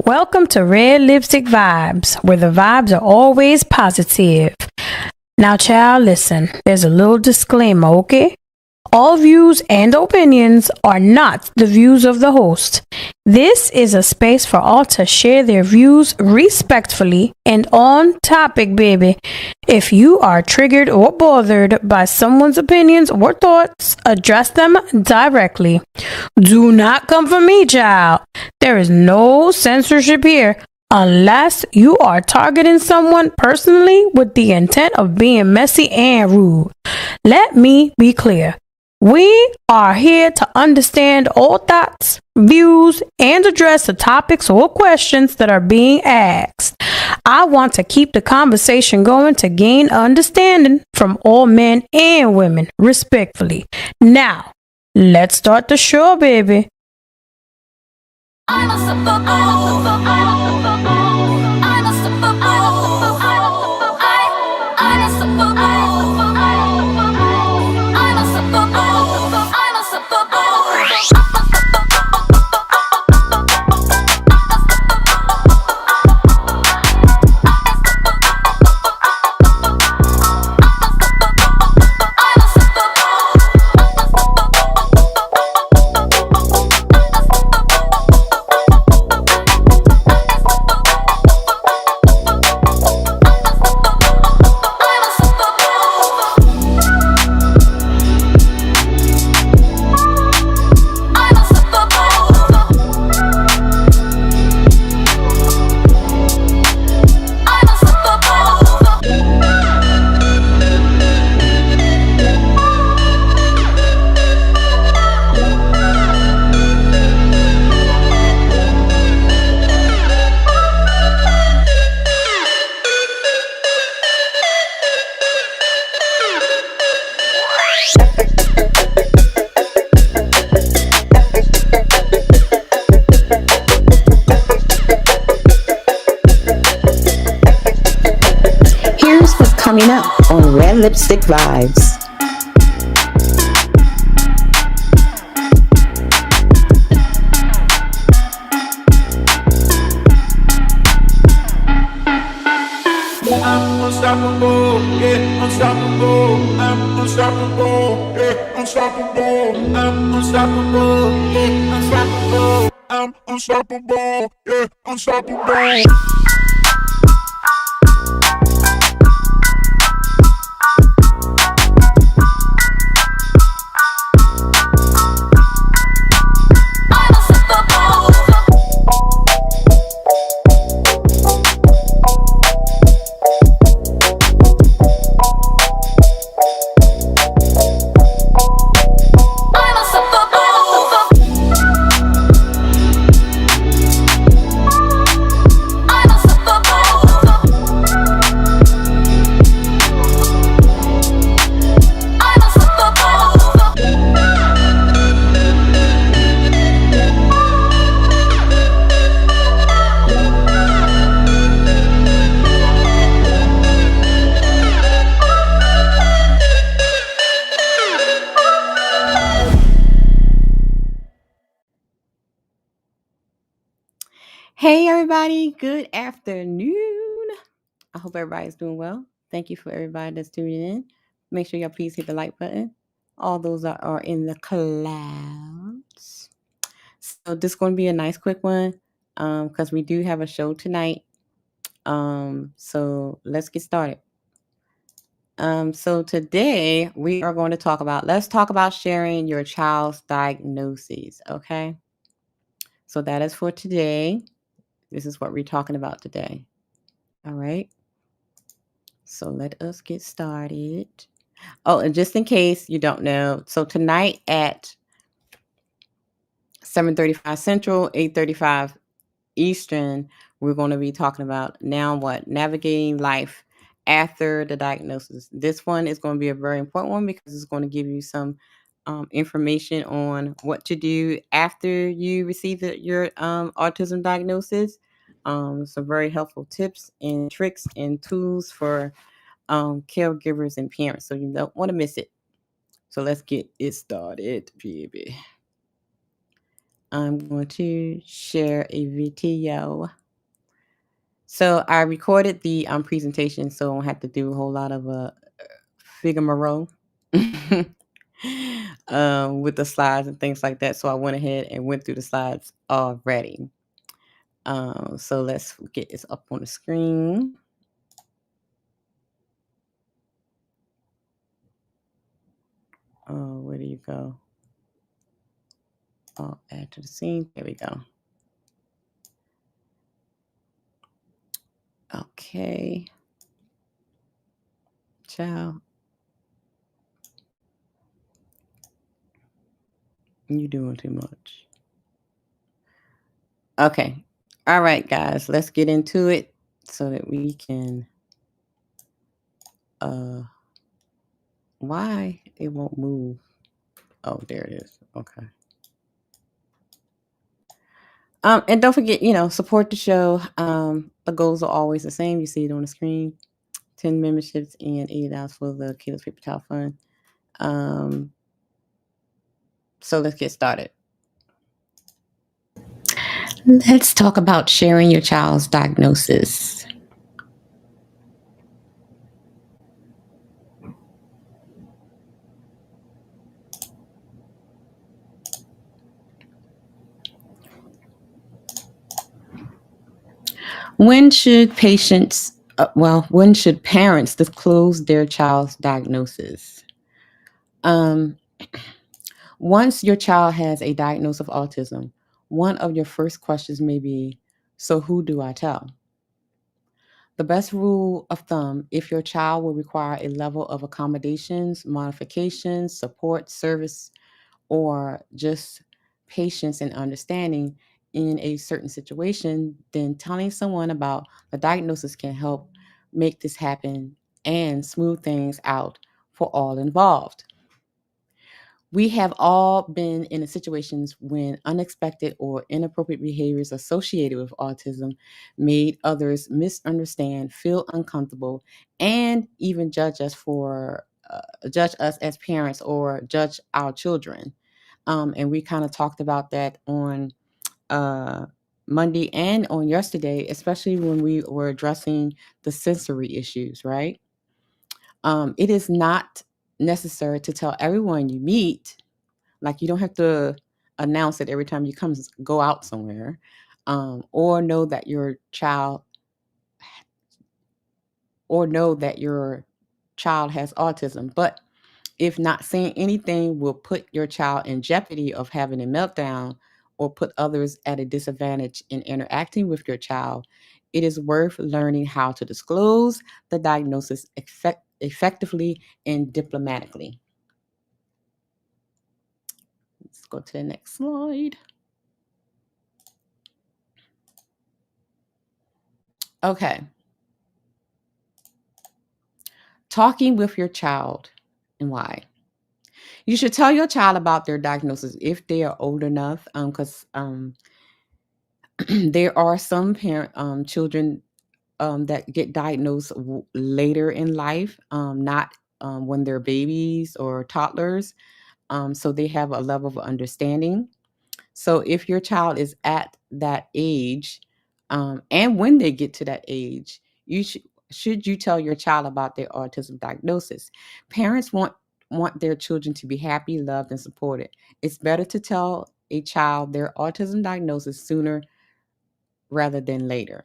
Welcome to Red Lipstick Vibes, where the vibes are always positive. Now, child, listen, there's a little disclaimer, okay? All views and opinions are not the views of the host. This is a space for all to share their views respectfully and on topic, baby. If you are triggered or bothered by someone's opinions or thoughts, address them directly. Do not come for me, child. There is no censorship here unless you are targeting someone personally with the intent of being messy and rude. Let me be clear. We are here to understand all thoughts, views, and address the topics or questions that are being asked. I want to keep the conversation going to gain understanding from all men and women, respectfully. Now, let's start the show, baby. Here's what's coming up on Red Lipstick Vibes. I'm unstoppable, yeah, unstoppable. I'm unstoppable, yeah, unstoppable. I'm unstoppable, yeah, unstoppable. I'm unstoppable, yeah, unstoppable. Hey everybody, good afternoon. I hope everybody's doing well. Thank you for everybody that's tuning in. Make sure y'all please hit the like button. All those are in the clouds. So this is going to be a nice quick one because we do have a show tonight. So let's get started. So today we are going to let's talk about sharing your child's diagnoses, okay? So that is for today. This is what we're talking about today. All right. So let us get started. Oh, and just in case you don't know, so tonight at 7:35 Central, 8:35 Eastern, we're going to be talking about navigating life after the diagnosis. This one is going to be a very important one because it's going to give you some information on what to do after you receive your autism diagnosis. Some very helpful tips and tricks and tools for caregivers and parents. So you don't want to miss it. So let's get it started, baby. I'm going to share a video. So I recorded the presentation, so I don't have to do a whole lot of rigmarole with the slides and things like that. So I went ahead and went through the slides already. So let's get this up on the screen. Where do you go? Add to the scene. There we go. Okay. Ciao. You doing too much. Okay. All right, guys. Let's get into it so that we can. Why it won't move? Oh, there it is. Okay. And don't forget, support the show. The goals are always the same. You see it on the screen. 10 memberships and $80 for the Kilos Paper Towel Fund. So let's get started. Let's talk about sharing your child's diagnosis. When should when should parents disclose their child's diagnosis? Once your child has a diagnosis of autism, one of your first questions may be, so who do I tell? The best rule of thumb, if your child will require a level of accommodations, modifications, support, service, or just patience and understanding in a certain situation, then telling someone about the diagnosis can help make this happen and smooth things out for all involved. We have all been in situations when unexpected or inappropriate behaviors associated with autism made others misunderstand, feel uncomfortable, and even judge us as parents or judge our children. And we kind of talked about that on Monday and on yesterday, especially when we were addressing the sensory issues, right? It is not necessary to tell everyone you meet. Like, you don't have to announce it every time you go out somewhere, or know that your child has autism. But if not saying anything will put your child in jeopardy of having a meltdown or put others at a disadvantage in interacting with your child, it is worth learning how to disclose the diagnosis effectively and diplomatically. Let's go to the next slide. Okay. Talking with your child and why. You should tell your child about their diagnosis if they are old enough, because there are some children that get diagnosed later in life, not when they're babies or toddlers. So they have a level of understanding. So if your child is at that age, and when they get to that age, should you tell your child about their autism diagnosis? Parents want their children to be happy, loved, and supported. It's better to tell a child their autism diagnosis sooner rather than later.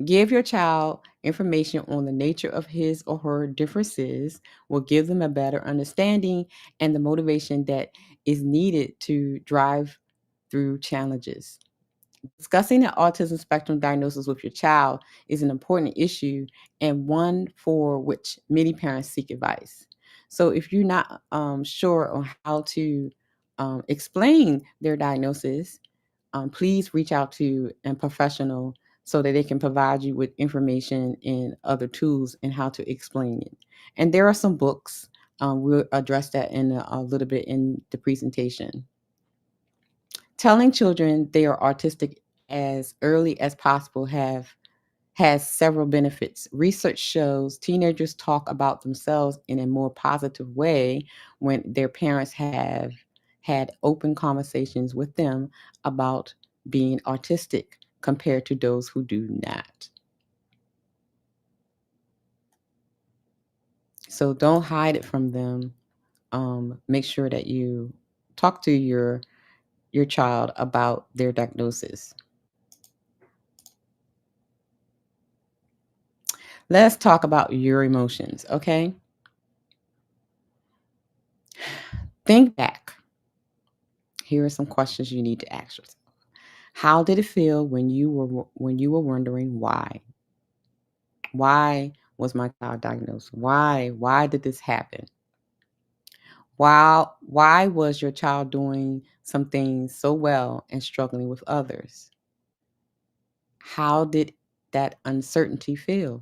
Give your child information on the nature of his or her differences will give them a better understanding and the motivation that is needed to drive through challenges. Discussing the autism spectrum diagnosis with your child is an important issue and one for which many parents seek advice. So if you're not sure on how to explain their diagnosis, please reach out to a professional so that they can provide you with information and other tools and how to explain it. And there are some books. We'll address that in a little bit in the presentation. Telling children they are autistic as early as possible has several benefits. Research shows teenagers talk about themselves in a more positive way when their parents have had open conversations with them about being autistic compared to those who do not. So don't hide it from them. Make sure that you talk to your child about their diagnosis. Let's talk about your emotions, okay? Think back. Here are some questions you need to ask yourself. How did it feel when you were wondering why? Why was my child diagnosed? Why did this happen? Why was your child doing some things so well and struggling with others? How did that uncertainty feel?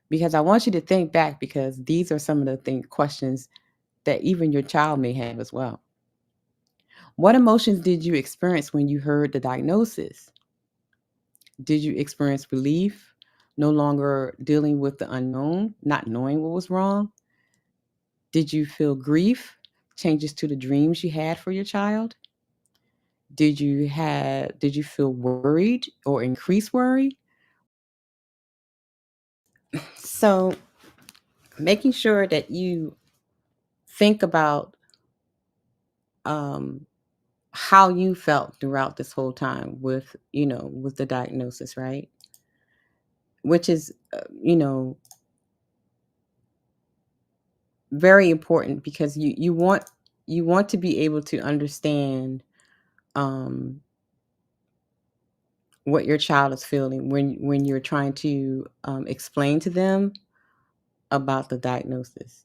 Because I want you to think back, because these are some of the questions that even your child may have as well. What emotions did you experience when you heard the diagnosis? Did you experience relief, no longer dealing with the unknown, not knowing what was wrong? Did you feel grief, changes to the dreams you had for your child? Did you feel worried or increased worry? So, making sure that you think about how you felt throughout this whole time with the diagnosis, right? Which is very important, because you want to be able to understand what your child is feeling when you're trying to explain to them about the diagnosis.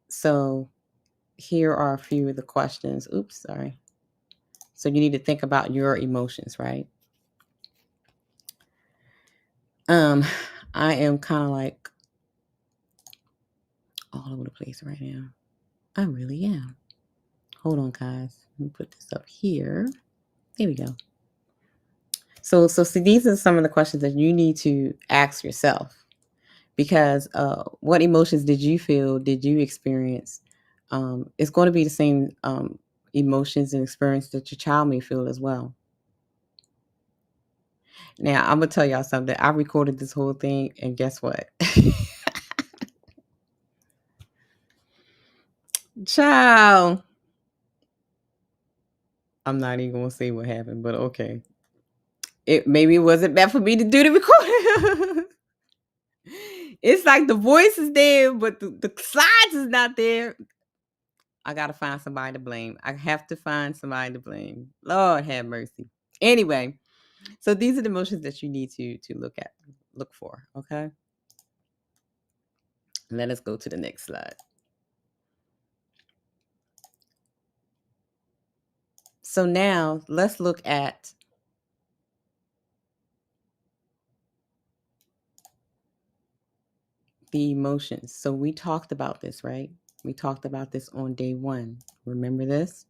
So here are a few of the questions. Oops, sorry. So you need to think about your emotions, right? I am kind of like all over the place right now. I really am. Hold on, guys. Let me put this up here. There we go. So see, these are some of the questions that you need to ask yourself, because what emotions did you feel, did you experience? It's going to be the same emotions and experience that your child may feel as well. Now, I'm going to tell y'all something. I recorded this whole thing, and guess what? Child. I'm not even going to say what happened, but okay. Maybe it wasn't bad for me to do the recording. It's like the voice is there, but the slides is not there. I got to find somebody to blame. I have to find somebody to blame. Lord have mercy. Anyway, so these are the emotions that you need to look for, okay? Let us go to the next slide. So now let's look at the emotions. So we talked about this, right? We talked about this on day 1. Remember this?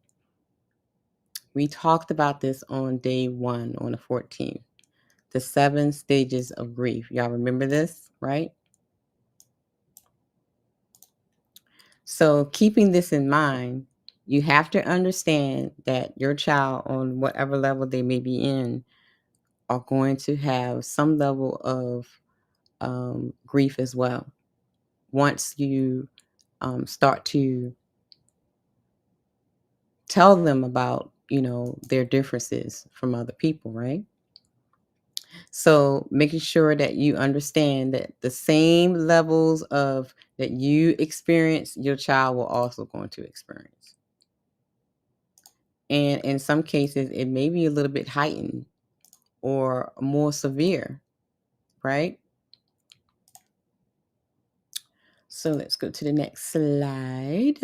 We talked about this on day 1, on the 14th. The 7 stages of grief. Y'all remember this, right? So keeping this in mind, you have to understand that your child, on whatever level they may be in, are going to have some level of grief as well. Once you start to tell them about, their differences from other people, right? So making sure that you understand that the same levels of that you experience, your child will also going to experience. And in some cases, it may be a little bit heightened or more severe, right? So let's go to the next slide.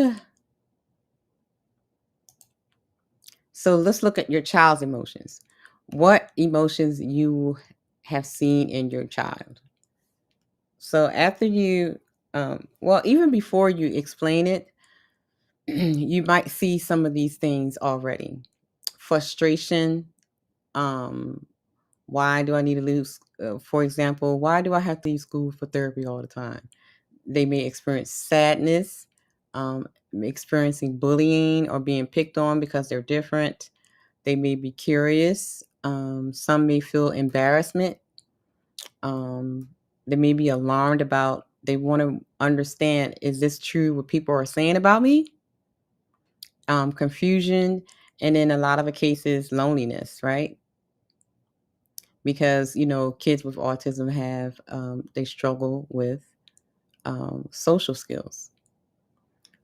So let's look at your child's emotions. What emotions you have seen in your child? So after you, even before you explain it, you might see some of these things already. Frustration. Why do I need to leave? For example, why do I have to leave school for therapy all the time? They may experience sadness, experiencing bullying or being picked on because they're different. They may be curious. Some may feel embarrassment. They may be alarmed about, they want to understand, is this true what people are saying about me? Confusion, and in a lot of the cases, loneliness, right? Because, kids with autism have, they struggle with social skills.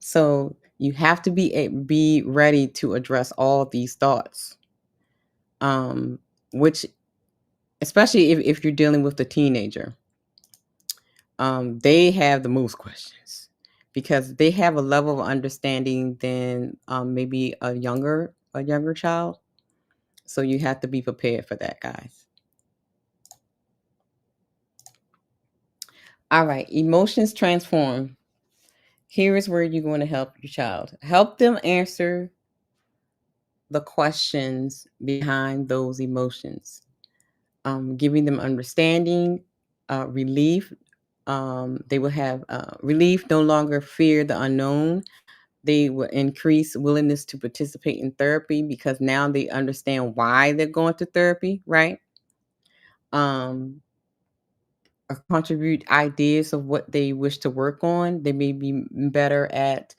So you have to be ready to address all these thoughts, which, especially if you're dealing with the teenager, they have the most questions because they have a level of understanding than maybe a younger child. So you have to be prepared for that, guys. All right, emotions transform. Here is where you're going to help your child. Help them answer the questions behind those emotions, giving them understanding, relief. They will have relief, no longer fear the unknown. They will increase willingness to participate in therapy because now they understand why they're going to therapy, right? Contribute ideas of what they wish to work on. They may be better at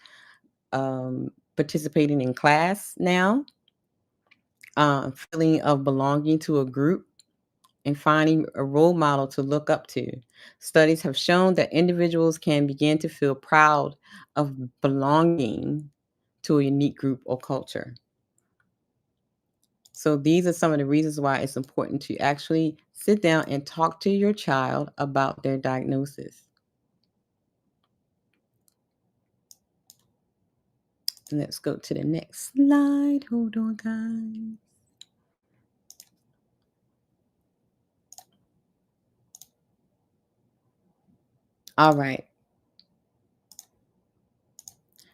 participating in class now, feeling of belonging to a group, and finding a role model to look up to. Studies have shown that individuals can begin to feel proud of belonging to a unique group or culture. So these are some of the reasons why it's important to actually sit down and talk to your child about their diagnosis. Let's go to the next slide. Hold on, guys. All right.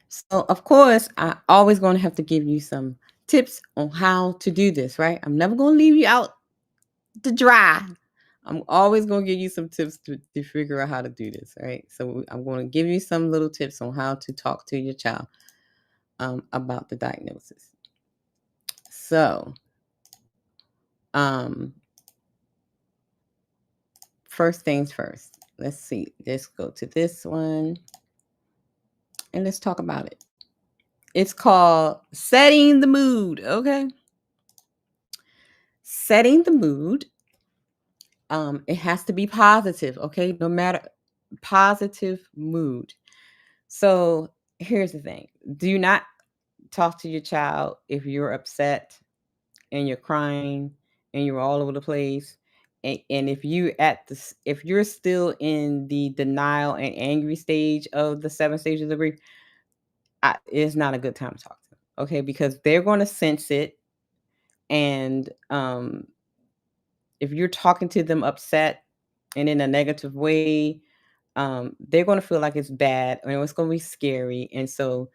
So, of course, I always going to have to give you some tips on how to do this, right? I'm never going to leave you out to dry. I'm always going to give you some tips to figure out how to do this, right? So I'm going to give you some little tips on how to talk to your child about the diagnosis. So, first things first. Let's see. Let's go to this one and let's talk about it. It's called setting the mood, okay? Setting the mood. It has to be positive, okay? No matter, positive mood. So here's the thing. Do not talk to your child if you're upset and you're crying and you're all over the place. And if you're still in the denial and angry stage of the 7 stages of grief, it's not a good time to talk to them, okay? Because they're going to sense it. And if you're talking to them upset and in a negative way, they're going to feel like it's bad and it's going to be scary. And so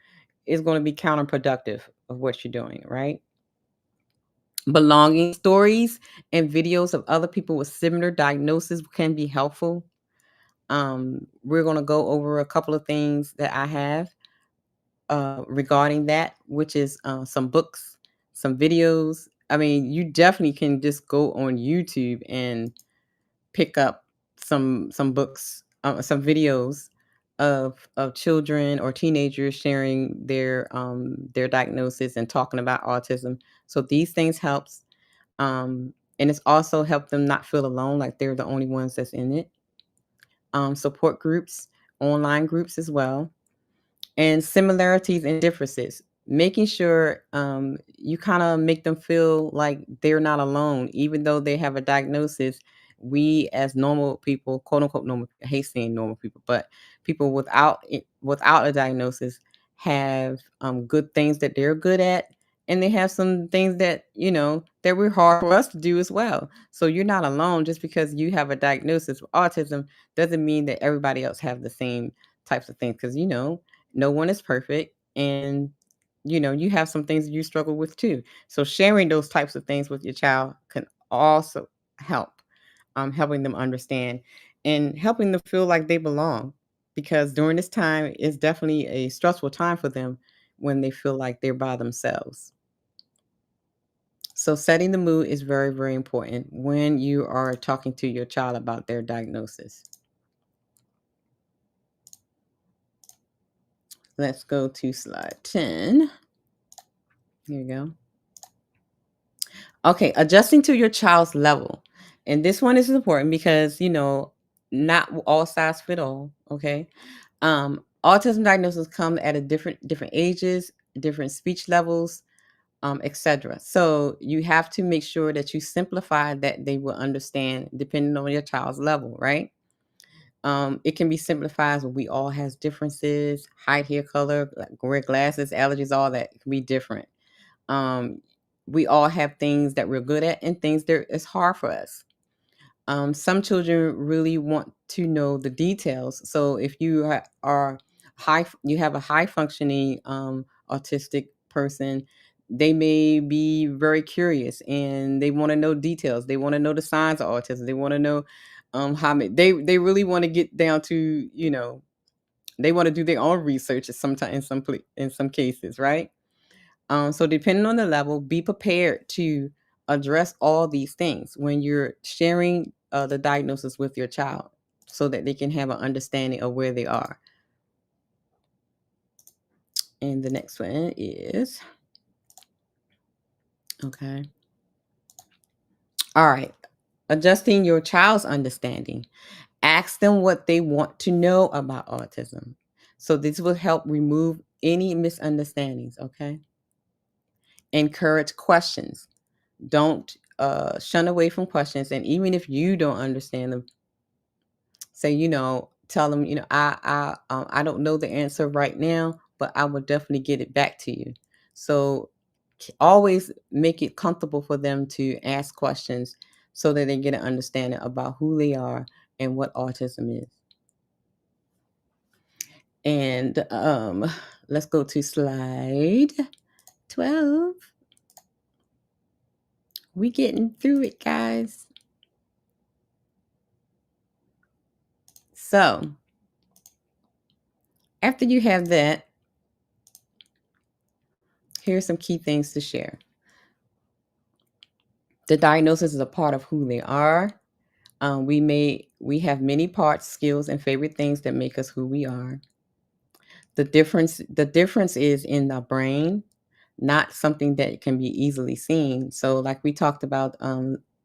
it's going to be counterproductive of what you're doing, right? Belonging stories and videos of other people with similar diagnoses can be helpful. We're going to go over a couple of things that I have regarding that, which is some books, some videos. I mean, you definitely can just go on YouTube and pick up some books, some videos of children or teenagers sharing their diagnosis and talking about autism. So these things helps, and it's also helped them not feel alone, like they're the only ones that's in it. Support groups, online groups as well, and similarities and differences. Making sure you kind of make them feel like they're not alone, even though they have a diagnosis. We, as normal people, quote unquote normal, I hate saying normal people, but people without a diagnosis have good things that they're good at, and they have some things that that we're hard for us to do as well. So you're not alone. Just because you have a diagnosis with autism doesn't mean that everybody else have the same types of things, because no one is perfect, and you have some things that you struggle with too. So sharing those types of things with your child can also help, helping them understand and helping them feel like they belong, because during this time is definitely a stressful time for them when they feel like they're by themselves. So setting the mood is very, very important when you are talking to your child about their diagnosis. Let's go to slide 10. Here you go. Okay, adjusting to your child's level. And this one is important because, not all size fit all, okay? Autism diagnosis come at a different ages, different speech levels, etc. So you have to make sure that you simplify that they will understand depending on your child's level, right? It can be simplified as we all has differences, height, hair color, wear glasses, allergies, all that can be different. Um, we all have things that we're good at and things that it's hard for us. Some children really want to know the details. So if you you have a high functioning autistic person, they may be very curious and they want to know details. They want to know the signs of autism. They want to know how many, they really want to get down to, they want to do their own research sometimes in some cases, right? So depending on the level, be prepared to address all these things when you're sharing the diagnosis with your child so that they can have an understanding of where they are. And the next one is, okay. All right. Adjusting your child's understanding. Ask them what they want to know about autism. So this will help remove any misunderstandings, okay? Encourage questions. Don't shun away from questions. And even if you don't understand them, say, tell them, I don't know the answer right now, but I will definitely get it back to you. So always make it comfortable for them to ask questions so that they get an understanding about who they are and what autism is. And let's go to slide 12. We getting through it, guys. So after you have that, here's some key things to share. The diagnosis is a part of who they are. We have many parts, skills, and favorite things that make us who we are. The difference is in the brain, not something that can be easily seen. So, like we talked about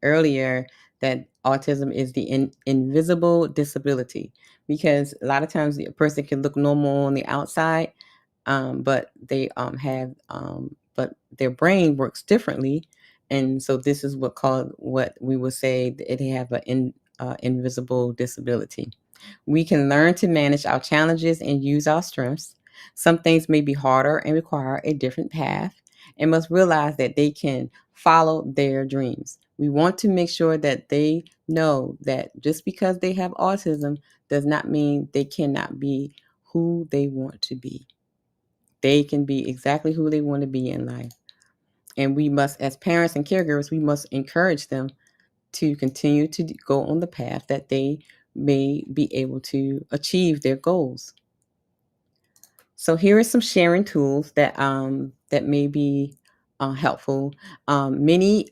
earlier, that autism is the invisible disability, because a lot of times a person can look normal on the outside, but they but their brain works differently, and so this is what we would say that they have an invisible disability. We can learn to manage our challenges and use our strengths. Some things may be harder and require a different path, and must realize that they can follow their dreams. We want to make sure that they know that just because they have autism does not mean they cannot be who they want to be. They can be exactly who they want to be in life. And we must, as parents and caregivers, we must encourage them to continue to go on the path that they may be able to achieve their goals. So here are some sharing tools that may be helpful. You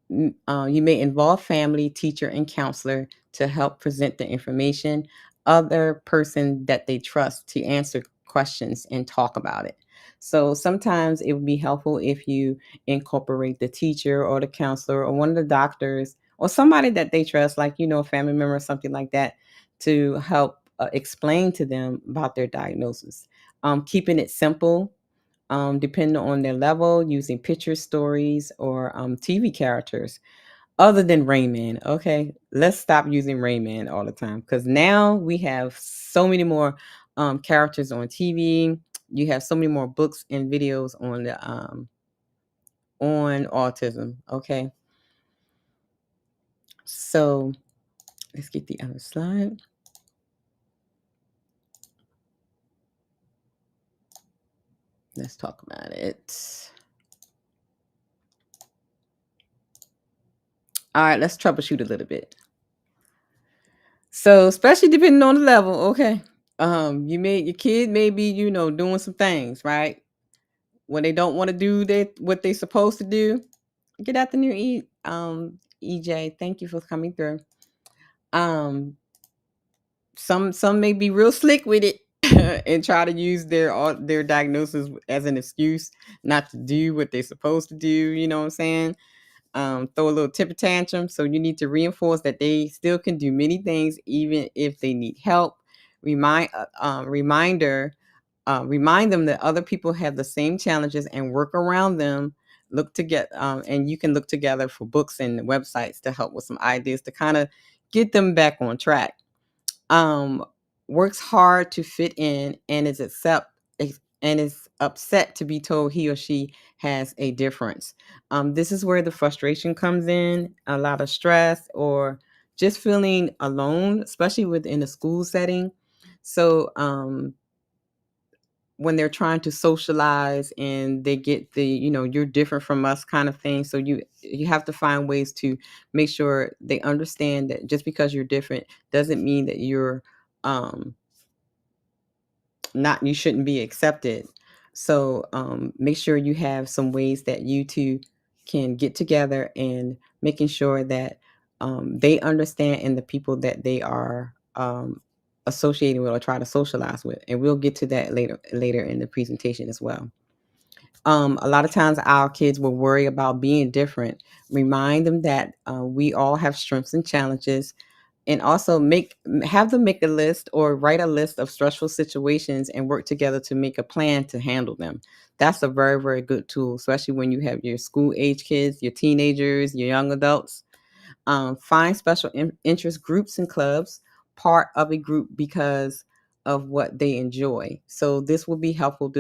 may involve family, teacher, and counselor to help present the information. Other person that they trust to answer questions and talk about it. So sometimes it would be helpful if you incorporate the teacher or the counselor or one of the doctors or somebody that they trust, like a family member or something like that, to help explain to them about their diagnosis. Keeping it simple, depending on their level, using picture stories or TV characters other than Rain Man. Okay, let's stop using Rain Man all the time, because now we have so many more characters on TV. You have so many more books and videos on autism. Okay, so let's get the other slide. Let's talk about it. All right, let's troubleshoot a little bit. So, especially depending on the level, okay. your kid may be, doing some things, right? When they don't want to do what they're supposed to do. Good afternoon, EJ. Thank you for coming through. Some may be real slick with it and try to use their diagnosis as an excuse not to do what they're supposed to do. You know what I'm saying? Throw a little temper tantrum. So you need to reinforce that they still can do many things even if they need help. Remind them that other people have the same challenges and work around them. Look to get and you can look together for books and websites to help with some ideas to kind of get them back on track. Works hard to fit in and is upset to be told he or she has a difference. This is where the frustration comes in, a lot of stress or just feeling alone, especially within a school setting. So when they're trying to socialize and they get the, you're different from us kind of thing. So you have to find ways to make sure they understand that just because you're different doesn't mean that you're you shouldn't be accepted. So make sure you have some ways that you two can get together and making sure that they understand and the people that they are associating with or try to socialize with. And we'll get to that later in the presentation as well. A lot of times our kids will worry about being different. Remind them that we all have strengths and challenges, and also have them make a list or write a list of stressful situations and work together to make a plan to handle them. That's a very, very good tool, especially when you have your school age kids, your teenagers, your young adults. Find special interest groups and clubs, part of a group because of what they enjoy. So this will be helpful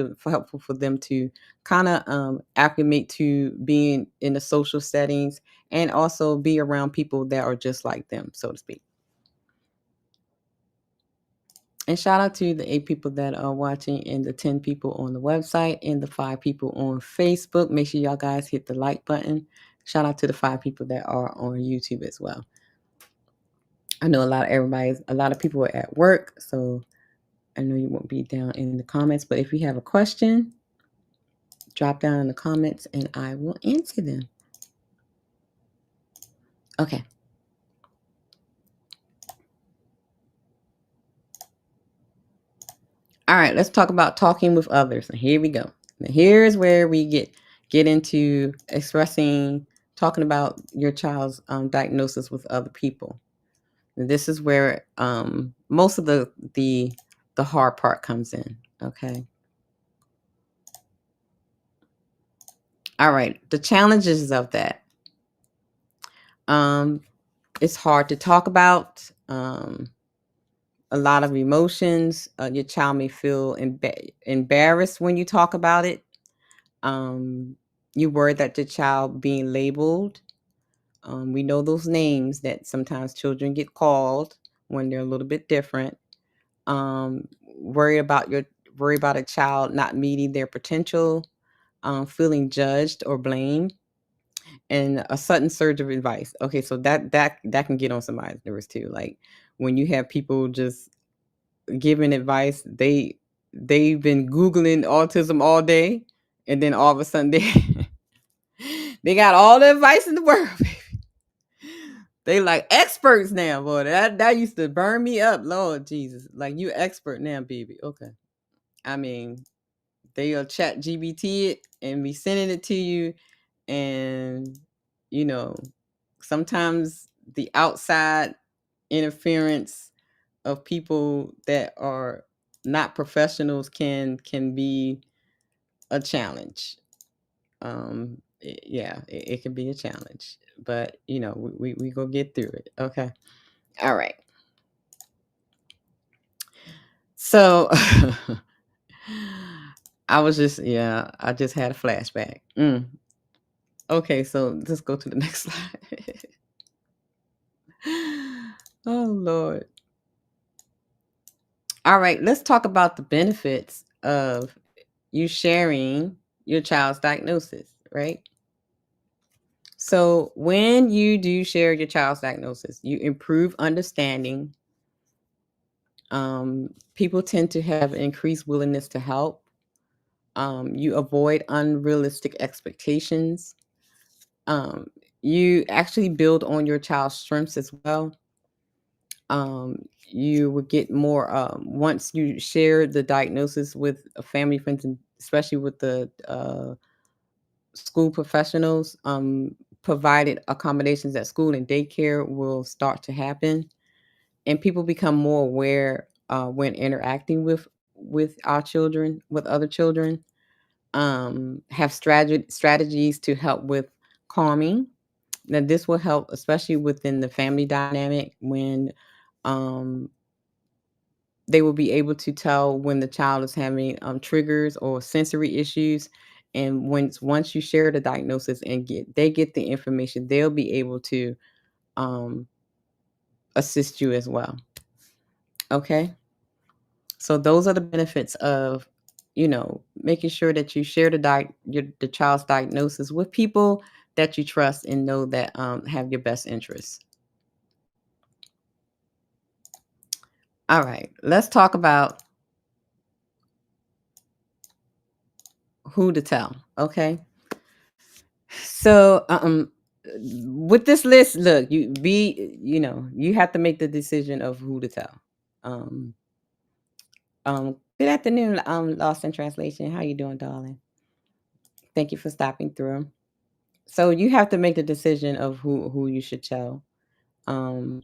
for them to kind of acclimate to being in the social settings and also be around people that are just like them, so to speak. And shout out to the 8 people that are watching and the 10 people on the website and the 5 people on Facebook. Make sure y'all guys hit the like button. Shout out to the 5 people that are on YouTube as well. I know a lot of people are at work, so I know you won't be down in the comments, but if you have a question, drop down in the comments and I will answer them. Okay. All right, let's talk about talking with others. And here we go. Now, here's where we get into talking about your child's diagnosis with other people. And this is where most of the hard part comes in. Okay. All right, the challenges of that. It's hard to talk about. A lot of emotions. Your child may feel embarrassed when you talk about it. You worry that the child being labeled. We know those names that sometimes children get called when they're a little bit different. Worry about a child not meeting their potential, feeling judged or blamed, and a sudden surge of advice. Okay, so that can get on somebody's nerves too. Like when you have people just giving advice, they've been Googling autism all day, and then all of a sudden they got all the advice in the world. They like experts now, boy. That used to burn me up, Lord Jesus. Like, you expert now, baby. Okay. I mean, they'll chat GBT it and be sending it to you, and sometimes the outside interference of people that are not professionals can be a challenge. It can be a challenge, but we go get through it. Okay. All right. So I just had a flashback. Okay, so let's go to the next slide. Oh Lord. All right, let's talk about the benefits of you sharing your child's diagnosis, right? So when you do share your child's diagnosis, you improve understanding People tend to have increased willingness to help. You avoid unrealistic expectations. You actually build on your child's strengths as well. You would get more once you share the diagnosis with family friends, and especially with the school professionals. Provided accommodations at school and daycare will start to happen, and people become more aware when interacting with our children, with other children. Have strategies to help with calming. Now, this will help, especially within the family dynamic, when um, they will be able to tell when the child is having triggers or sensory issues. And once you share the diagnosis and they get the information, they'll be able to um, assist you as well. Okay. So those are the benefits of, making sure that you share the child's diagnosis with people that you trust and know that have your best interests. All right, let's talk about who to tell. Okay. So with this list, look, you have to make the decision of who to tell. Um, Good afternoon, Lost in Translation. How you doing, darling? Thank you for stopping through. So you have to make the decision of who you should tell. Um,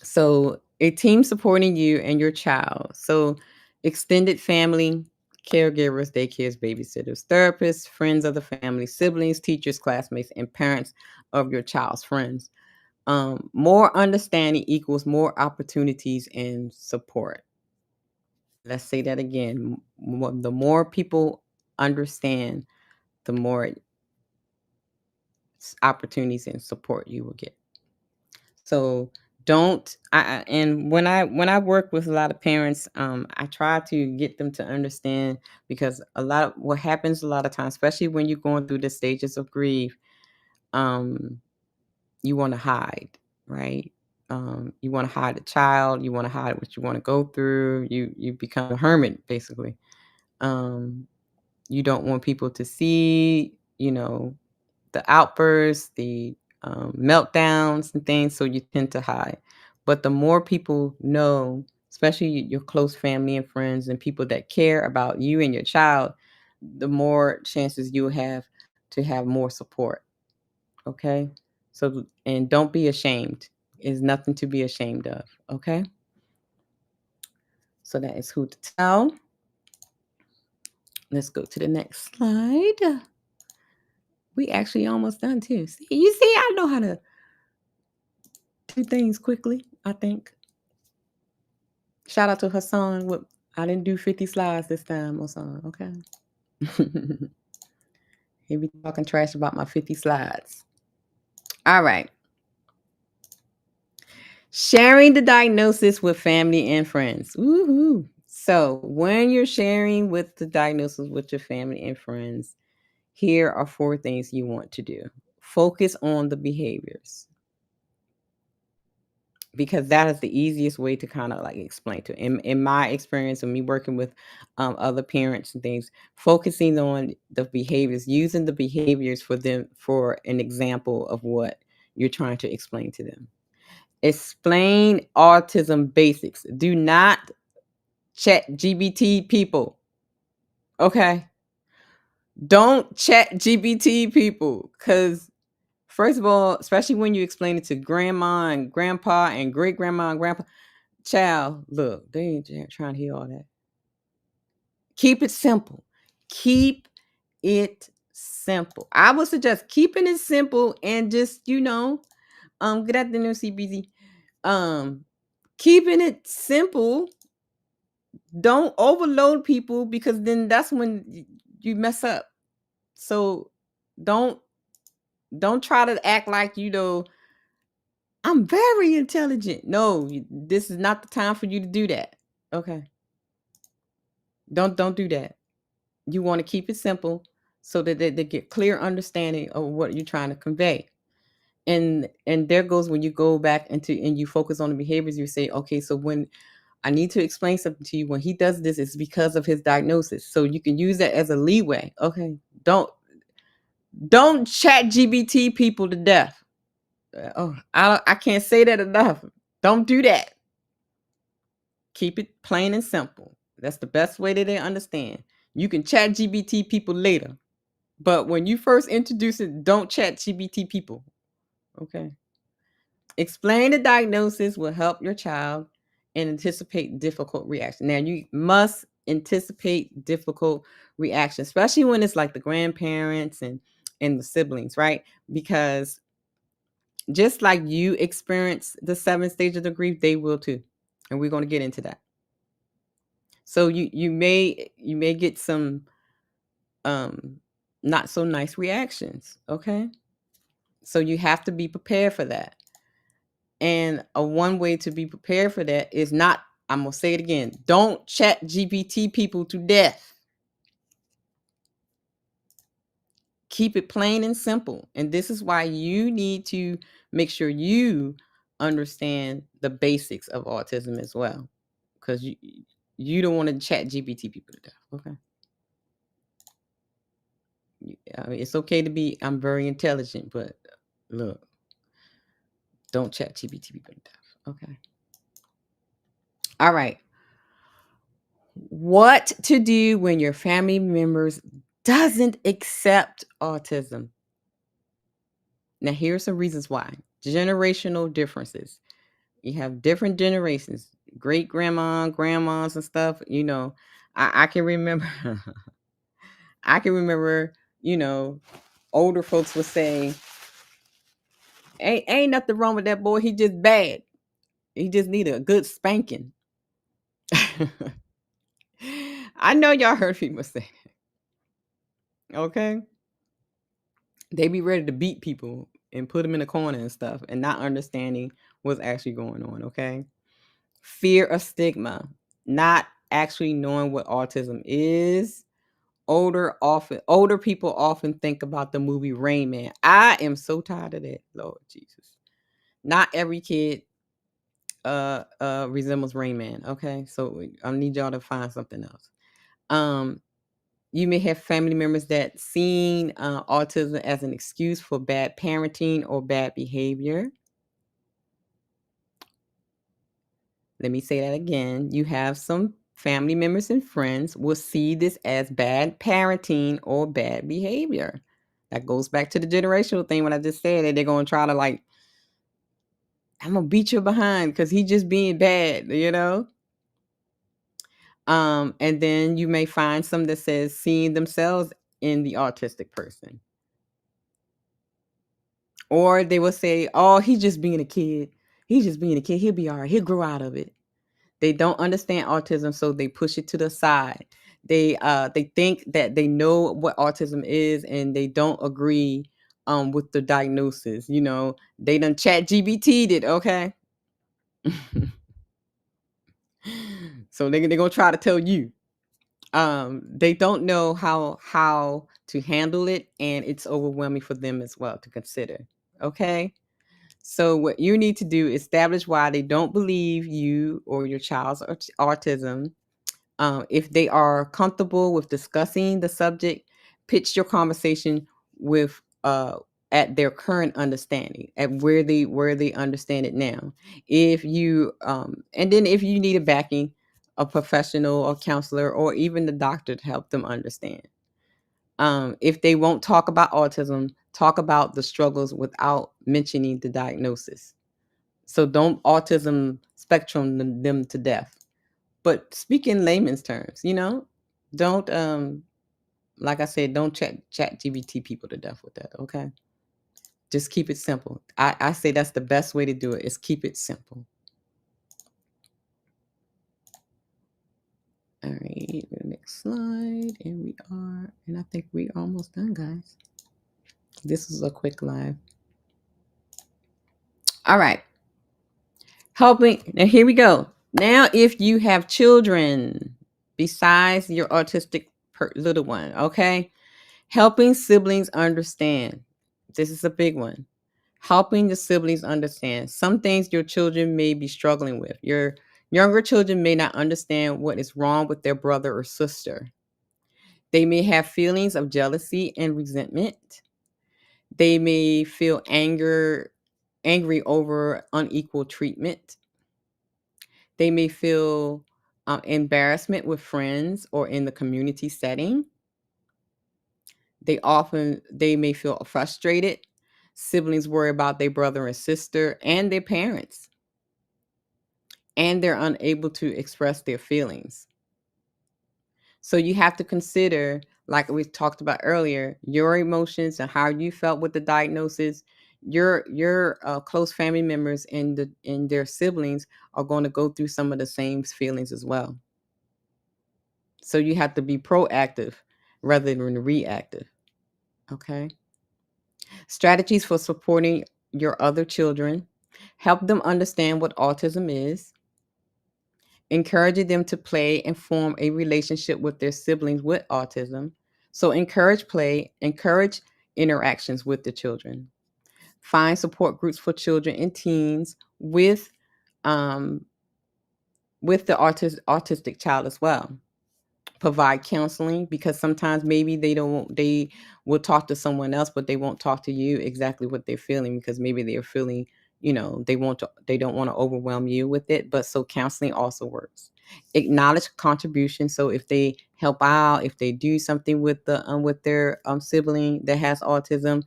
so a team supporting you and your child. So extended family, caregivers, daycares, babysitters, therapists, friends of the family, siblings, teachers, classmates, and parents of your child's friends. More understanding equals more opportunities and support. Let's say that again. The more people understand, the more opportunities and support you will get. So don't and when I work with a lot of parents, I try to get them to understand, because a lot of what happens a lot of times, especially when you're going through the stages of grief, um, you want to hide, right? You want to hide the child, you want to hide what you want to go through. You become a hermit, basically. Um, you don't want people to see, the outbursts, the meltdowns and things, so you tend to hide. But the more people know, especially your close family and friends and people that care about you and your child, the more chances you have to have more support. Okay? So, and don't be ashamed. There's nothing to be ashamed of. Okay? So that is who to tell. Let's go to the next slide. We actually almost done too. See, I know how to do things quickly, I think. Shout out to Hassan. I didn't do 50 slides this time, Hassan. Okay. He be talking trash about my 50 slides. All right. Sharing the diagnosis with family and friends. Woohoo. So when you're sharing with the diagnosis with your family and friends, here are 4 things you want to do. Focus on the behaviors, because that is the easiest way to kind of like explain to in my experience of me working with other parents and things, focusing on the behaviors, using the behaviors for them for an example of what you're trying to explain to them. Explain autism basics. Do not chat GBT people. Okay, don't chat GBT people, because first of all, especially when you explain it to grandma and grandpa and great grandma and grandpa, child, look, they ain't trying to hear all that. Keep it simple. Keep it simple. I would suggest keeping it simple and just, good afternoon, CBZ. Keeping it simple. Don't overload people, because then that's when you mess up. So don't try to act like, I'm very intelligent. No, this is not the time for you to do that. Okay. Don't do that. You want to keep it simple so that they get clear understanding of what you're trying to convey. And there goes when you go back and you focus on the behaviors, you say, okay, so when I need to explain something to you. When he does this, it's because of his diagnosis. So you can use that as a leeway. Okay. Don't chat GBT people to death. I can't say that enough. Don't do that. Keep it plain and simple. That's the best way that they understand. You can chat GBT people later, but when you first introduce it, don't chat GBT people. Okay. Explain the diagnosis will help your child and anticipate difficult reactions. Now, you must anticipate difficult reactions, especially when it's like the grandparents and the siblings, right? Because just like you experience the 7 stages of grief, they will too. And we're going to get into that. So you may get some not so nice reactions, okay? So you have to be prepared for that. And one way to be prepared for that is not, I'm going to say it again, don't chat GPT people to death. Keep it plain and simple. And this is why you need to make sure you understand the basics of autism as well. Because you don't want to chat GPT people to death, okay? I mean, it's okay to be, I'm very intelligent, but look, don't chat GPT people to death, okay? All right. What to do when your family members doesn't accept autism? Now, here are some reasons why. Generational differences. You have different generations, great grandmas and stuff. You know, I can remember, I can remember, you know, older folks would say, ain't nothing wrong with that boy. He just bad. He just need a good spanking. I know y'all heard people say that. Okay. They be ready to beat people and put them in a corner and stuff and not understanding what's actually going on. Okay. Fear of stigma, not actually knowing what autism is. Older people often think about the movie Rain Man. I am so tired of that, Lord Jesus. Not every kid resembles Rain Man. Okay. So I need y'all to find something else. You may have family members that seen autism as an excuse for bad parenting or bad behavior. Let me say that again. You have some family members and friends will see this as bad parenting or bad behavior. That goes back to the generational thing when I just said that they're going to try to like, I'm going to beat you behind because he's just being bad, you know? And then you may find some that says seeing themselves in the autistic person. Or they will say, oh, he's just being a kid. He's just being a kid. He'll be all right. He'll grow out of it. They don't understand autism, so they push it to the side. They think that they know what autism is, and they don't agree with the diagnosis. You know, they done chat GBT'd it, okay? So they're gonna try to tell you. They don't know how to handle it, and it's overwhelming for them as well to consider. Okay. So what you need to do is establish why they don't believe you or your child's autism. If they are comfortable with discussing the subject, pitch your conversation with at their current understanding, at where they understand it now. If you and then if you need a backing, a professional or counselor or even the doctor to help them understand. If they won't talk about autism, talk about the struggles without mentioning the diagnosis. So don't autism spectrum them to death, but speak in layman's terms, you know? Don't like I said, don't chat GBT people to death with that, okay? Just keep it simple. I say that's the best way to do it, is keep it simple. All right, the next slide, and I think we're almost done, guys. This is a quick live. All right. Helping, now here we go. Now, if you have children besides your autistic little one, okay? Helping siblings understand. This is a big one. Helping the siblings understand some things your children may be struggling with. Your Younger children may not understand what is wrong with their brother or sister. They may have feelings of jealousy and resentment. They may feel angry over unequal treatment. They may feel embarrassment with friends or in the community setting. They may feel frustrated. Siblings worry about their brother and sister and their parents, and they're unable to express their feelings. So you have to consider, like we talked about earlier, your emotions and how you felt with the diagnosis. Your close family members and their siblings are going to go through some of the same feelings as well. So you have to be proactive rather than reactive. Okay. Strategies for supporting your other children. Help them understand what autism is. Encouraging them to play and form a relationship with their siblings with autism. So encourage play, encourage interactions with the children. Find support groups for children and teens um, with the autistic child as well. Provide counseling, because sometimes maybe they will talk to someone else, but they won't talk to you exactly what they're feeling, because maybe they're feeling, they don't want to overwhelm you with it. But so counseling also works. Acknowledge contribution. So if they help out, if they do something with their sibling that has autism,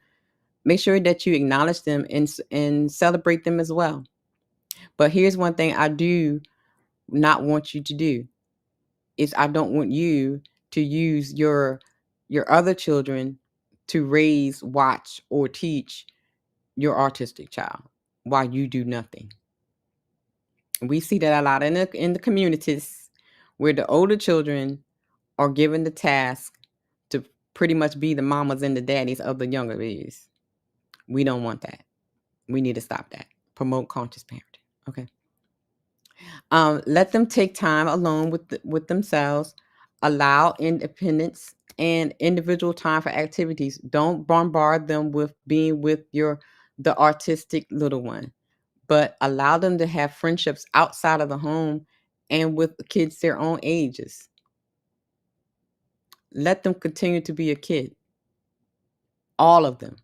make sure that you acknowledge them and celebrate them as well. But here's one thing I do not want you to do is I don't want you to use your other children to raise, watch, or teach your autistic child while you do nothing. We see that a lot in the communities where the older children are given the task to pretty much be the mamas and the daddies of the younger babies. We don't want that. We need to stop that. Promote conscious parenting. Okay. Let them take time alone with themselves. Allow independence and individual time for activities. Don't bombard them with being with the artistic little one, but allow them to have friendships outside of the home and with kids their own ages. Let them continue to be a kid. All of them.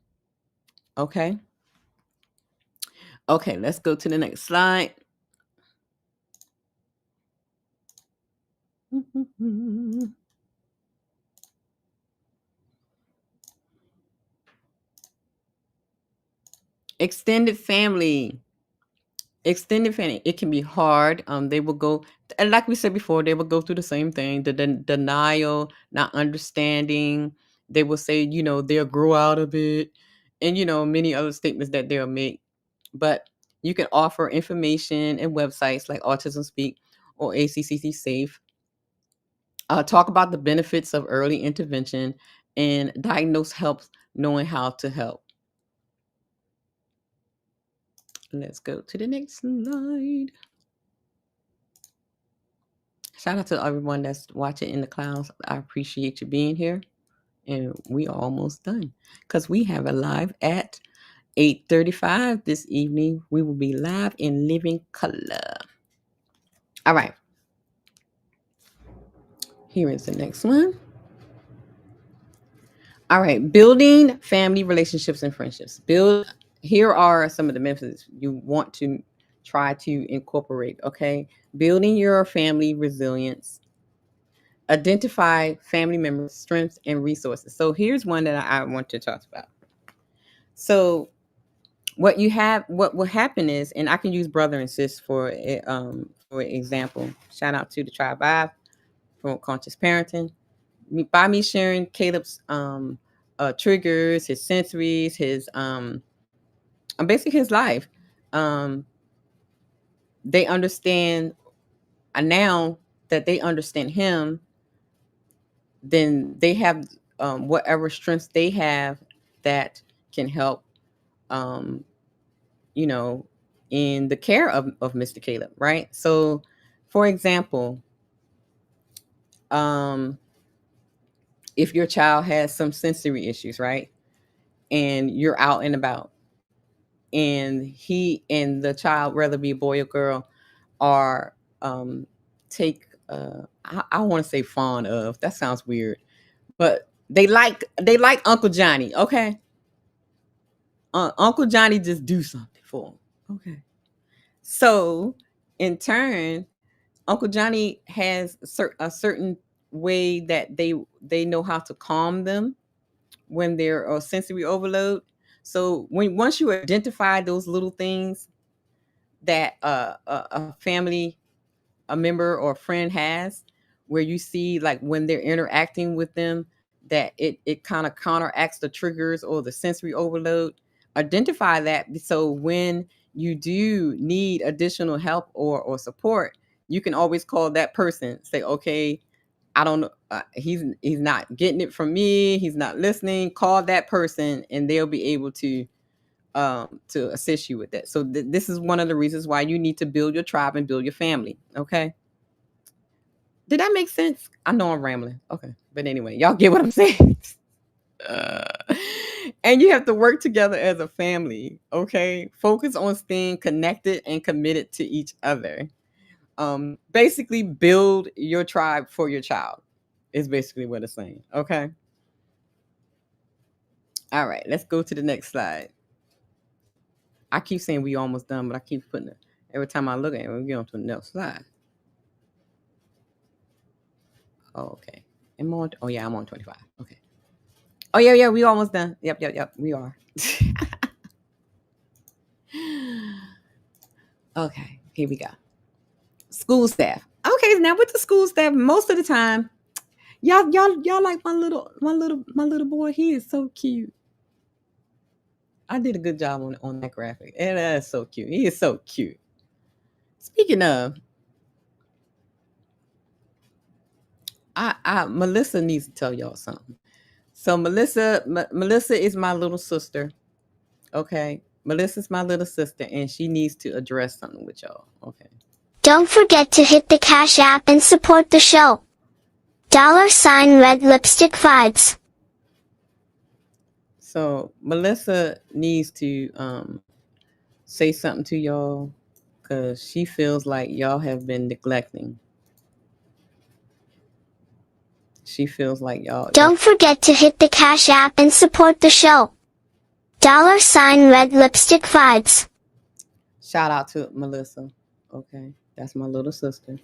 Okay? Okay, let's go to the next slide. Extended family. It can be hard. They will go, and like we said before, they will go through the same thing, the denial, not understanding. They will say, they'll grow out of it, and many other statements that they'll make. But you can offer information and websites like Autism Speak or ACCC Safe. Talk about the benefits of early intervention, and diagnose helps knowing how to help. Let's go to the next slide. Shout out to everyone that's watching in the clouds. I appreciate you being here. And we are almost done because we have a live at 8:35 this evening. We will be live in living color. All right. Here is the next one. All right. Building family relationships and friendships. Here are some of the methods you want to try to incorporate. Okay. Building your family resilience. Identify family members' strengths and resources. So here's one that I want to talk about. So what will happen is, and I can use brother and sis for example. Shout out to the Tribe Vibe from Conscious Parenting. By me sharing Caleb's triggers, his sensories, his basically his life. They understand, and now that they understand him, then they have whatever strengths they have that can help, you know, in the care of Mr. Caleb, right? So, for example, if your child has some sensory issues, right, and you're out and about, and the child, whether be a boy or girl, are take I want to say fond of. That sounds weird, but they like Uncle Johnny. Okay, Uncle Johnny just do something for them. Okay, so in turn, Uncle Johnny has a certain way that they know how to calm them when they're sensory overload. So once you identify those little things that a family, a member or a friend has, where you see like when they're interacting with them, that it kind of counteracts the triggers or the sensory overload. Identify that, so when you do need additional help or support, you can always call that person. Say, okay, I don't know, he's not getting it from me, he's not listening. Call that person and they'll be able to assist you with that. So this is one of the reasons why you need to build your tribe and build your family. Okay, did that make sense? I know I'm rambling. Okay, but anyway, y'all get what I'm saying. Uh, and you have to work together as a family. Okay, focus on staying connected and committed to each other. Basically build your tribe for your child is basically what it's saying. Okay, all right, let's go to the next slide. I keep saying we almost done, but I keep putting it every time I look at it, we get on to the next slide. Oh, okay. I'm on, oh yeah, I'm on 25. Okay. Oh yeah, we almost done. Yep, we are. Okay, here we go. School staff. Okay, now with the school staff, most of the time, y'all like my little boy. He is so cute. I did a good job on that graphic. And that's so cute. He is so cute. Speaking of, Melissa needs to tell y'all something. So Melissa is my little sister. Okay, Melissa's my little sister, and she needs to address something with y'all. Okay. Don't forget to hit the Cash App and support the show. $Red Lipstick Vibes. So Melissa needs to say something to y'all because she feels like y'all have been neglecting. She feels like y'all. Don't forget to hit the Cash App and support the show. $Red Lipstick Vibes. Shout out to Melissa. Okay, that's my little sister.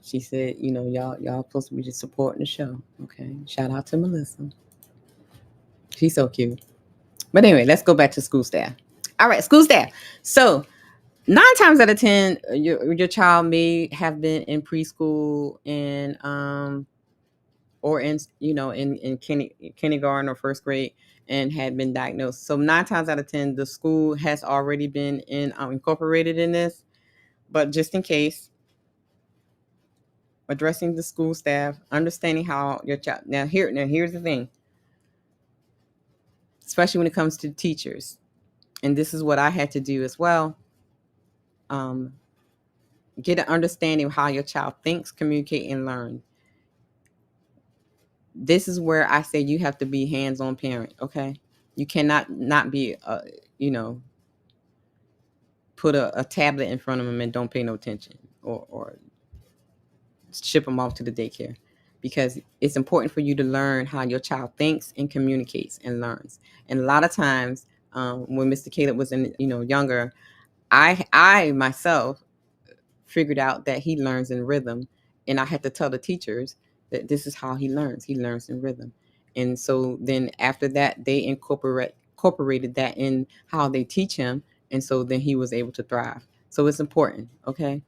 She said, y'all supposed to be just supporting the show. Okay, shout out to Melissa. She's so cute. But anyway, let's go back to school staff. All right, school staff. So 9 times out of 10, your child may have been in preschool and or in kindergarten or first grade and had been diagnosed. So 9 times out of 10, the school has already been incorporated in this. But just in case, addressing the school staff, understanding how your child. Now here's the thing, especially when it comes to teachers, and this is what I had to do as well. Get an understanding of how your child thinks, communicate, and learn. This is where I say you have to be hands-on parent. Okay, you cannot not be put a tablet in front of them and don't pay no attention, or ship them off to the daycare, because it's important for you to learn how your child thinks and communicates and learns. And a lot of times, when Mr. Caleb was younger, I myself figured out that he learns in rhythm, and I had to tell the teachers that this is how he learns. He learns in rhythm. And so then after that, they incorporated that in how they teach him, and so then he was able to thrive. So it's important. Okay,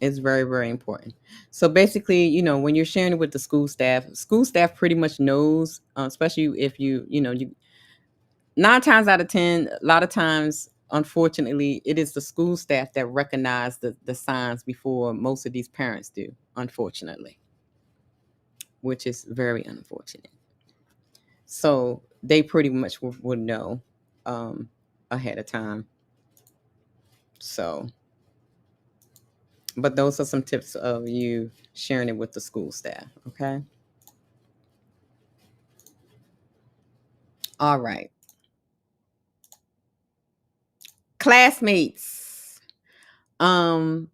it's very, very important. So basically, when you're sharing it with the school staff pretty much knows, especially if you 9 times out of 10, a lot of times, unfortunately, it is the school staff that recognize the signs before most of these parents do, unfortunately, which is very unfortunate. So they pretty much would know ahead of time. So, but those are some tips of you sharing it with the school staff. Okay. All right. Classmates. When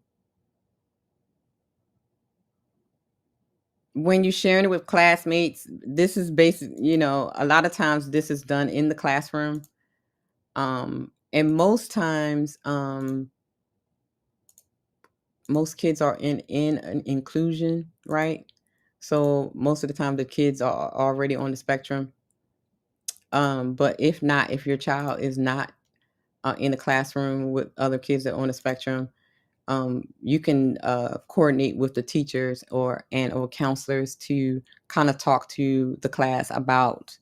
you're sharing it with classmates, this is basic, a lot of times this is done in the classroom. And most times, most kids are in an inclusion, right? So most of the time the kids are already on the spectrum. But if not, if your child is not in the classroom with other kids that are on the spectrum, you can coordinate with the teachers or counselors to kind of talk to the class about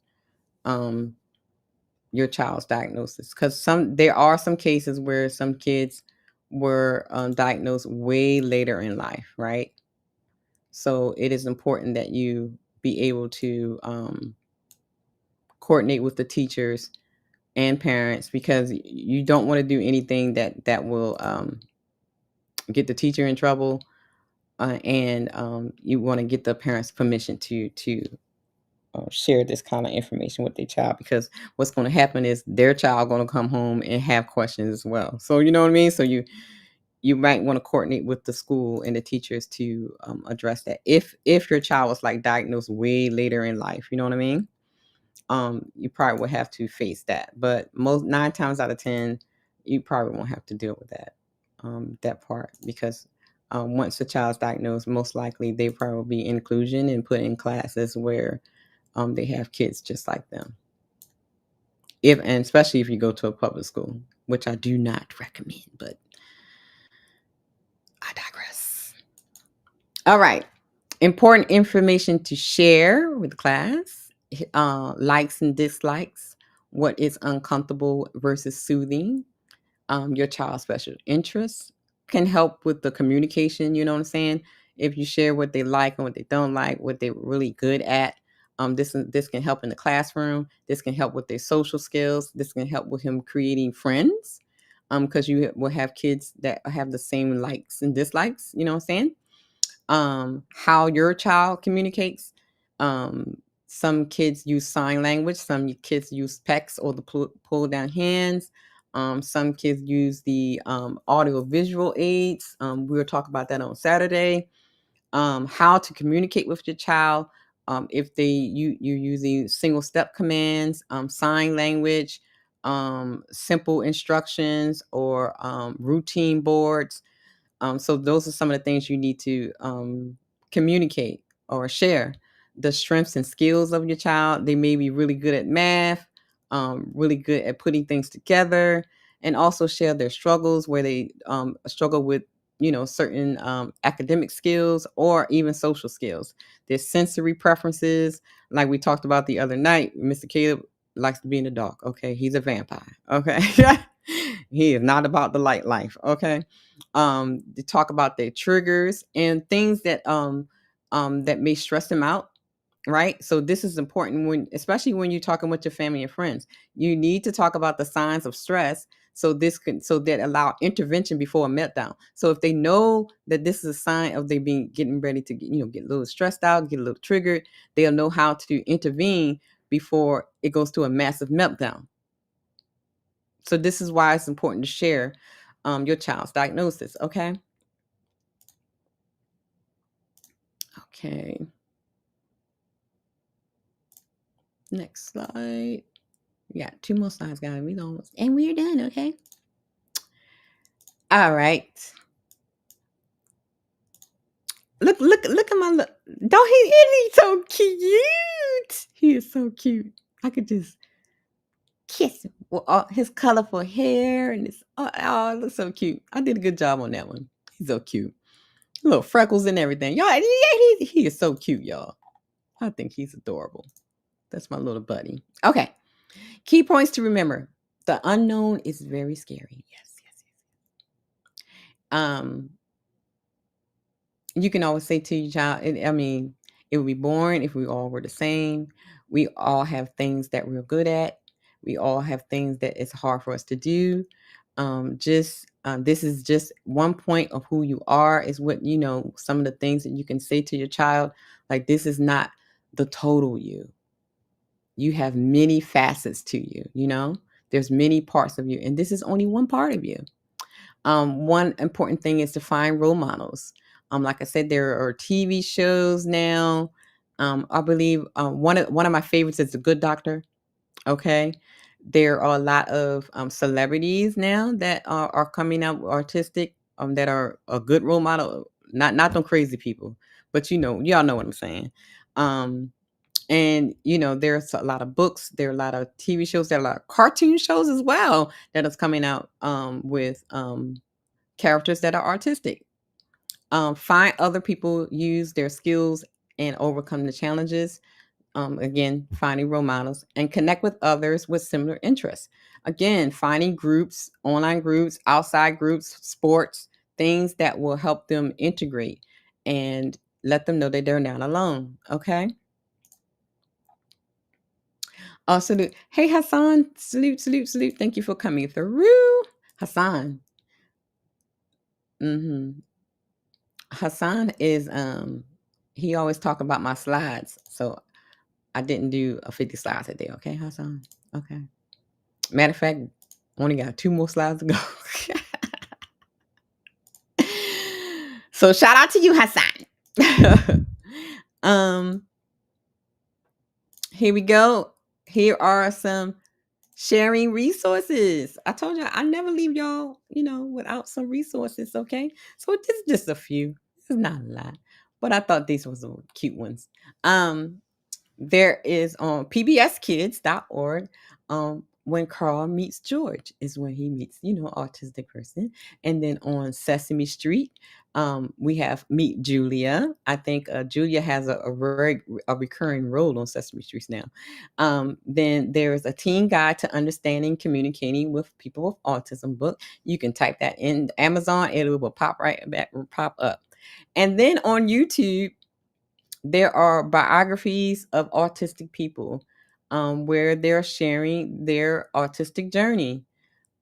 your child's diagnosis, because there are some cases where some kids were diagnosed way later in life, right? So it is important that you be able to coordinate with the teachers and parents, because you don't want to do anything that will get the teacher in trouble, and you want to get the parents' permission to share this kind of information with their child, because what's going to happen is their child going to come home and have questions as well. So you know what I mean. So you might want to coordinate with the school and the teachers to address that if your child was like diagnosed way later in life. You know what I mean. You probably would have to face that, but most 9 times out of 10, you probably won't have to deal with that part, because once the child's diagnosed, most likely they probably will be inclusion and put in classes where they have kids just like them. And especially if you go to a public school, which I do not recommend, but I digress. All right. Important information to share with the class. Likes and dislikes. What is uncomfortable versus soothing. Your child's special interests can help with the communication. You know what I'm saying? If you share what they like and what they don't like, what they're really good at, this can help in the classroom. This can help with their social skills. This can help with him creating friends, because you will have kids that have the same likes and dislikes. You know what I'm saying? How your child communicates. Some kids use sign language. Some kids use pecks or the pull down hands. Some kids use the audio visual aids. We'll talk about that on Saturday. How to communicate with your child. If you're using single step commands, sign language, simple instructions, or routine boards. So those are some of the things you need to communicate or share. The strengths and skills of your child. They may be really good at math, really good at putting things together, and also share their struggles where they struggle with certain academic skills or even social skills. Their sensory preferences, like we talked about the other night. Mr. Caleb likes to be in the dark. Okay, he's a vampire. Okay, he is not about the light life. Okay. They talk about their triggers and things that may stress them out, right? So this is important, especially when you're talking with your family and friends. You need to talk about the signs of stress, so that allow intervention before a meltdown. So if they know that this is a sign of they getting ready to get a little stressed out, get a little triggered, they'll know how to intervene before it goes to a massive meltdown. So this is why it's important to share your child's diagnosis. Okay. Okay. Next slide. We got 2 more slides, guys. And we're done. Okay. All right. Look at my look. Don't he's so cute. He is so cute. I could just kiss him with all his colorful hair and his it looks so cute. I did a good job on that one. He's so cute. Little freckles and everything. Y'all, he is so cute, y'all. I think he's adorable. That's my little buddy. Okay. Key points to remember. The unknown is very scary. Yes. You can always say to your child, it would be boring if we all were the same. We all have things that we're good at. We all have things that it's hard for us to do. This is just one point of who you are, is what, some of the things that you can say to your child. Like, this is not the total you. You have many facets to you, there's many parts of you, and this is only one part of you. One important thing is to find role models. Like I said, there are TV shows now. I believe one of my favorites is The Good Doctor. Okay, there are a lot of celebrities now that are coming out artistic, that are a good role model. Not them crazy people, but y'all know what I'm saying. And there's a lot of books, there are a lot of TV shows, there are a lot of cartoon shows as well that is coming out with characters that are artistic. Find other people use their skills and overcome the challenges. Again, finding role models and connect with others with similar interests. Again, finding groups, online groups, outside groups, sports, things that will help them integrate and let them know that they're not alone. Okay. Salute. Hey, Hassan. Salute, salute, salute. Thank you for coming through. Hassan. Hassan is he always talk about my slides. So I didn't do a 50 slides today, okay, Hassan? Okay. Matter of fact, only got 2 more slides to go. So shout out to you, Hassan. Here we go. Here are some sharing resources. I told y'all I never leave y'all, without some resources, okay? So this is just a few. This is not a lot, but I thought these were some cute ones. There is on pbskids.org. When Carl meets George is when he meets, autistic person. And then on Sesame Street, we have Meet Julia. I think Julia has a recurring role on Sesame Street now. Then there's a Teen Guide to Understanding Communicating with People with Autism book. You can type that in Amazon, it will pop up. And then on YouTube, there are biographies of autistic people, where they're sharing their autistic journey.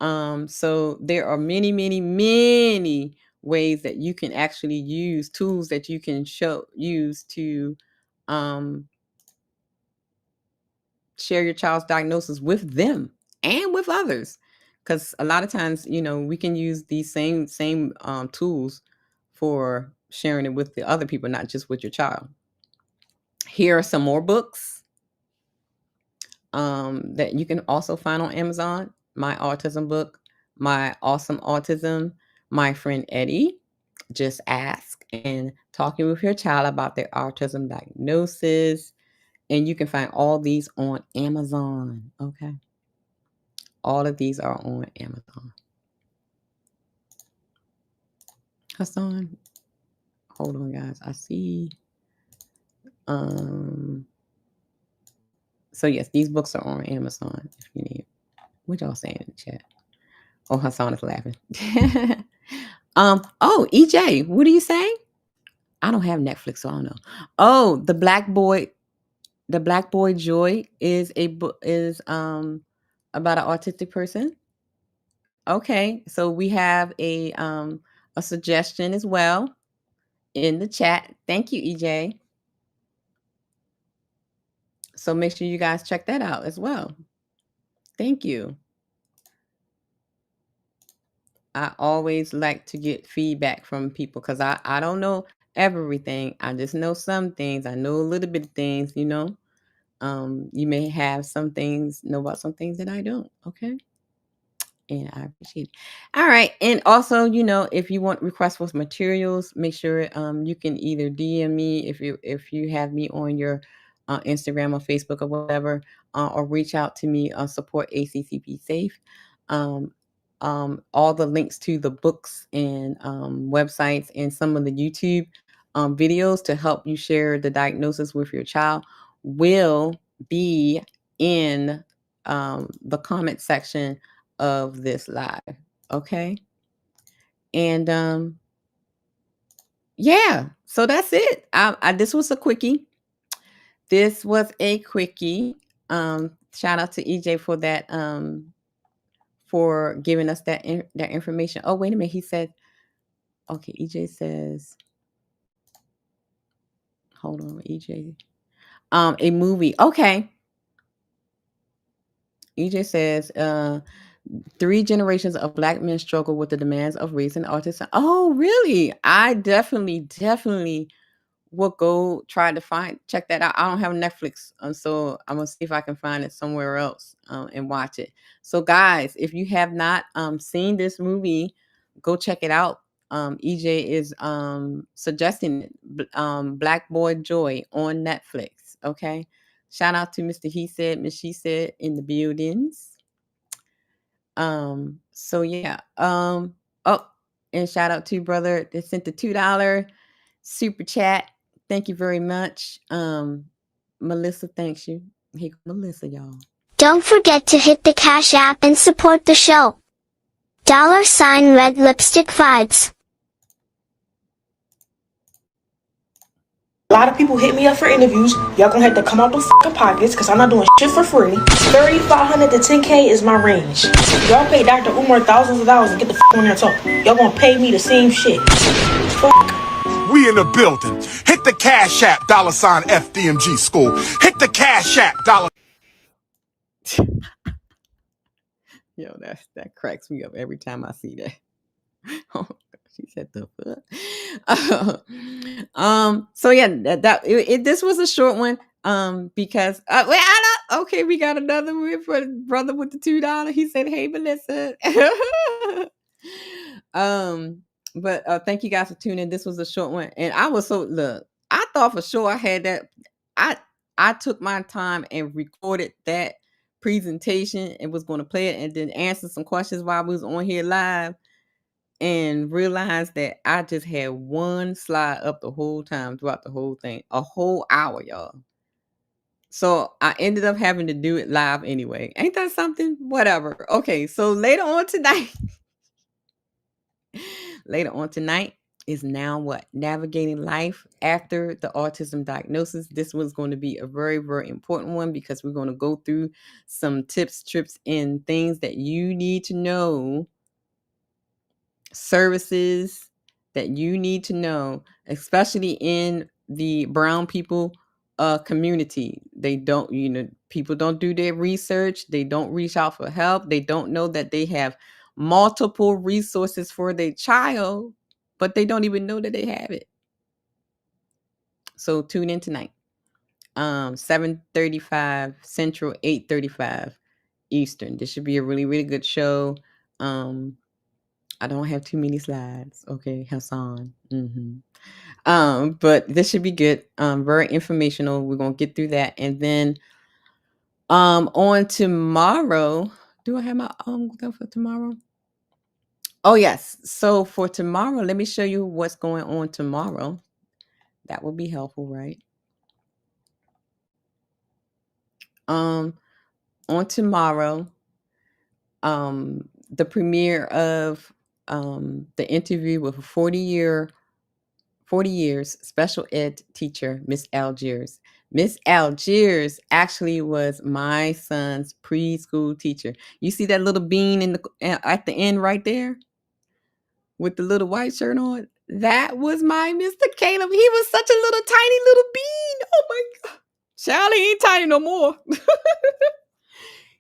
So there are many, many, many ways that you can actually use tools that you can use to share your child's diagnosis with them and with others. Because a lot of times, we can use these same tools for sharing it with the other people, not just with your child. Here are some more books that you can also find on Amazon. My autism book, My Awesome Autism, My Friend Eddie, Just Ask, and Talking with Your Child About Their Autism Diagnosis. And you can find all these on Amazon. Okay. All of these are on Amazon. Hassan, hold on, guys. I see. So yes, these books are on Amazon if you need. What y'all saying in the chat? Oh, Hassan is laughing. Oh, EJ, what are you saying? I don't have Netflix, so I don't know. Oh, the Black Boy Joy is a book about an autistic person. Okay, so we have a suggestion as well in the chat. Thank you, EJ. So make sure you guys check that out as well. Thank you. I always like to get feedback from people because I don't know everything. I just know some things. I know a little bit of things, You may have some things, know about some things that I don't. Okay. And I appreciate it. All right. And also, if you want requests for materials, make sure you can either DM me if you have me on your Instagram or Facebook or whatever, or reach out to me on support ACCP Safe. All the links to the books and websites and some of the YouTube videos to help you share the diagnosis with your child will be in the comment section of this live. Okay. And yeah, so that's it. This was a quickie. Shout out to EJ for that, for giving us that information. Oh, wait a minute. He said, okay, EJ says, hold on, EJ. A movie. Okay. EJ says, 3 generations of Black men struggle with the demands of raising autism. Oh, really? I definitely will go try to check that out. I don't have Netflix, so I'm gonna see if I can find it somewhere else and watch it. So, guys, if you have not seen this movie, go check it out. EJ is suggesting it, Black Boy Joy on Netflix. Okay, shout out to Mr. He Said, Miss She Said in the buildings. So yeah. Oh, and shout out to brother that sent the $2 super chat. Thank you very much. Melissa, thanks you. Hey, Melissa, y'all. Don't forget to hit the Cash App and support the show. $Red Lipstick Vibes. A lot of people hit me up for interviews. Y'all gonna have to come out the fucking pockets, cause I'm not doing shit for free. 3,500 to 10K is my range. Y'all pay Dr. Umar thousands of dollars to get the fuck on there and talk. Y'all gonna pay me the same shit. Fuck. We in the building. Hit the Cash App, $FDMG School. Hit the Cash App, Yo, that cracks me up every time I see that. Oh, she said the fuck. So yeah, this was a short one. Because okay, we got another one for brother with the $2. He said, "Hey, Melissa." But thank you guys for tuning in. This was a short one, and I was I thought for sure I had that. I took my time and recorded that presentation and was going to play it and then answer some questions while we was on here live, and realized that I just had one slide up the whole time throughout the whole thing, a whole hour, y'all. So I ended up having to do it live anyway. Ain't that something? Whatever. Okay, so later on tonight is now what? Navigating life after the autism diagnosis. This one's going to be a very, very important one because we're going to go through some tips, trips, and things that you need to know, services that you need to know, especially in the brown people community. They don't, people don't do their research. They don't reach out for help. They don't know that they have multiple resources for their child, but they don't even know that they have it. So tune in tonight, 7:35 Central, 8:35 Eastern. This should be a really, really good show. I don't have too many slides. Okay, Hassan. But this should be good. Very informational. We're gonna get through that, and then on tomorrow. Do I have my stuff for tomorrow? Oh yes. So for tomorrow, let me show you what's going on tomorrow. That will be helpful, right? On tomorrow, the premiere of the interview with a 40 years special ed teacher, Miss Algiers. Miss Algiers actually was my son's preschool teacher. You see that little bean at the end right there with the little white shirt on? That was my Mr. Caleb. He was such a little tiny little bean. Oh my God. Charlie ain't tiny no more.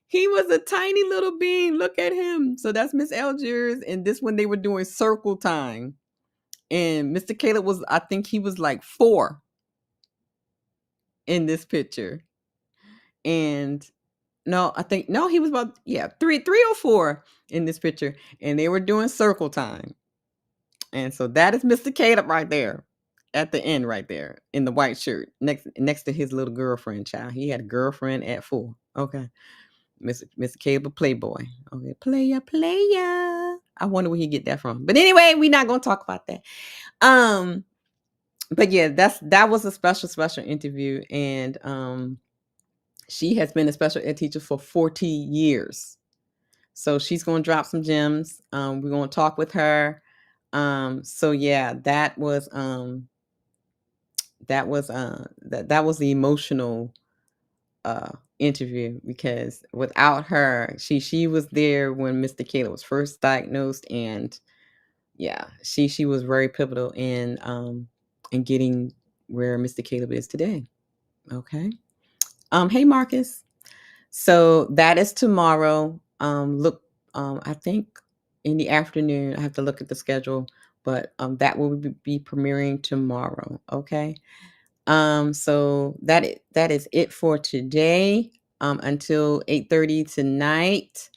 He was a tiny little bean. Look at him. So that's Miss Algiers. And this one they were doing circle time. And Mr. Caleb was, I think he was like 4 in this picture. And he was about, 3 or 4 in this picture. And they were doing circle time. And so that is Mr. Caleb right there at the end right there in the white shirt next to his little girlfriend, child. He had a girlfriend at 4. Okay. Mr. Caleb, a playboy. Okay. Player. I wonder where he get that from. But anyway, we're not going to talk about that. But yeah, that was a special interview, and she has been a special ed teacher for 40 years. So she's going to drop some gems. We're going to talk with her. So yeah, that was the emotional interview, because without her, she was there when Mr. Caleb was first diagnosed, and yeah, she was very pivotal in getting where Mr. Caleb is today. Okay. Hey Marcus. So that is tomorrow. Look I think in the afternoon. I have to look at the schedule, but that will be premiering tomorrow. Okay. So that is it for today. Until 8:30 tonight,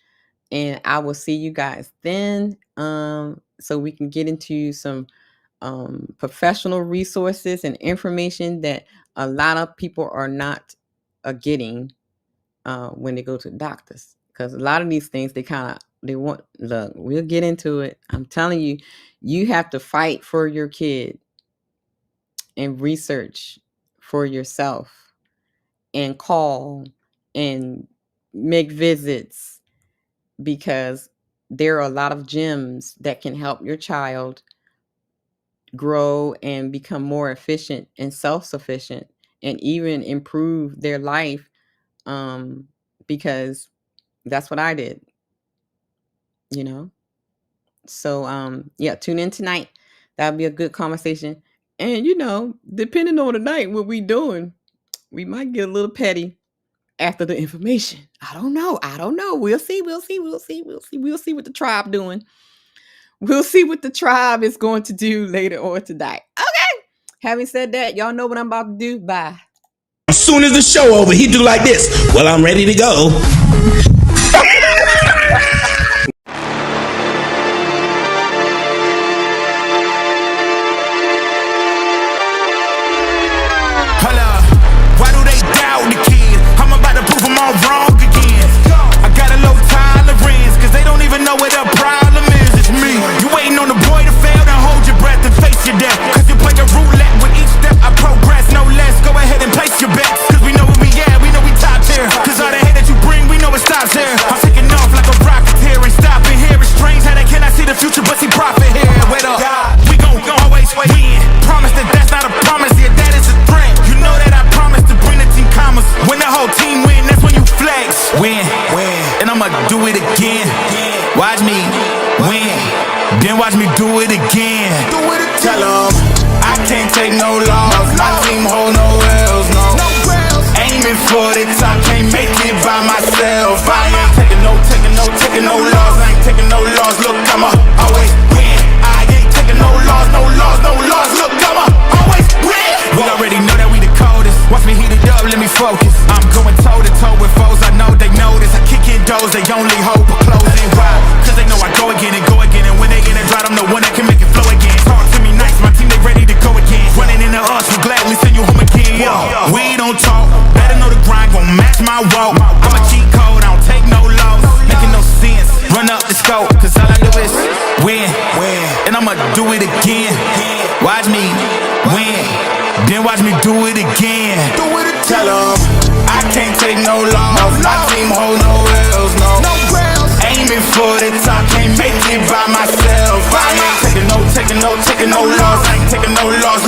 and I will see you guys then. So we can get into some professional resources and information that a lot of people are not getting when they go to doctors, because a lot of these things they want. Look, we'll get into it. I'm telling you, you have to fight for your kid and research for yourself and call and make visits, because there are a lot of gems that can help your child grow and become more efficient and self-sufficient and even improve their life, because that's what I did, you know. So yeah, tune in tonight. That'll be a good conversation. And depending on the night, what we doing, we might get a little petty after the information. I don't know. We'll see what the tribe doing. We'll see what the tribe is going to do later on tonight. Okay. Having said that, y'all know what I'm about to do. Bye. As soon as the show over, he do like this. Well, I'm ready to go. Wrong again. I got a low tolerance, cause they don't even know what the problem is. It's me. You waiting on the boy to fail, then hold your breath and face your death. Cause you play a roulette with each step I progress, no less. Go ahead and place your bets, cause we know where we at, we know we top tier. Cause all the hate that you bring, we know it stops here. I'm taking off like a rocket here and stopping here. It's strange how they cannot see the future but see profit here. Wait up, we gon' always win. Promise that that's not a promise, yeah, that is a threat. You know that I promise to bring the team commas. When the whole team win, that's when you flex. Win, and I'ma do it again. Watch me win, then watch me do it again. Tell 'em I can't take no loss. My team hold no L's, no. Aiming for the top, can't make it by myself. I ain't taking no loss. I ain't taking no loss. Look, I'ma always win. I ain't taking no loss. Look, I'ma always win. We already know that we the coldest. Watch me heat it up, let me focus. I'm going toe to toe with foes. I know they notice. I kick in doors, they only hope for closing. Why? Cause they know I go again. And when they in it dry, I'm the one that can make it flow again. Talk to me nice, my team they ready to go again. Running into us, we gladly send you home again. We don't talk, better know the grind gon' match my walk. I'm a cheat code, I don't take no loss. Making no sense, run up the scope. Cause all I do is win, and I'ma do it again. Watch me win, then watch me do it again. Tell 'em I can't take no loss. My team hold no L's, no. Aiming for the top, can't make it by myself. I ain't taking no loss. I ain't taking no loss.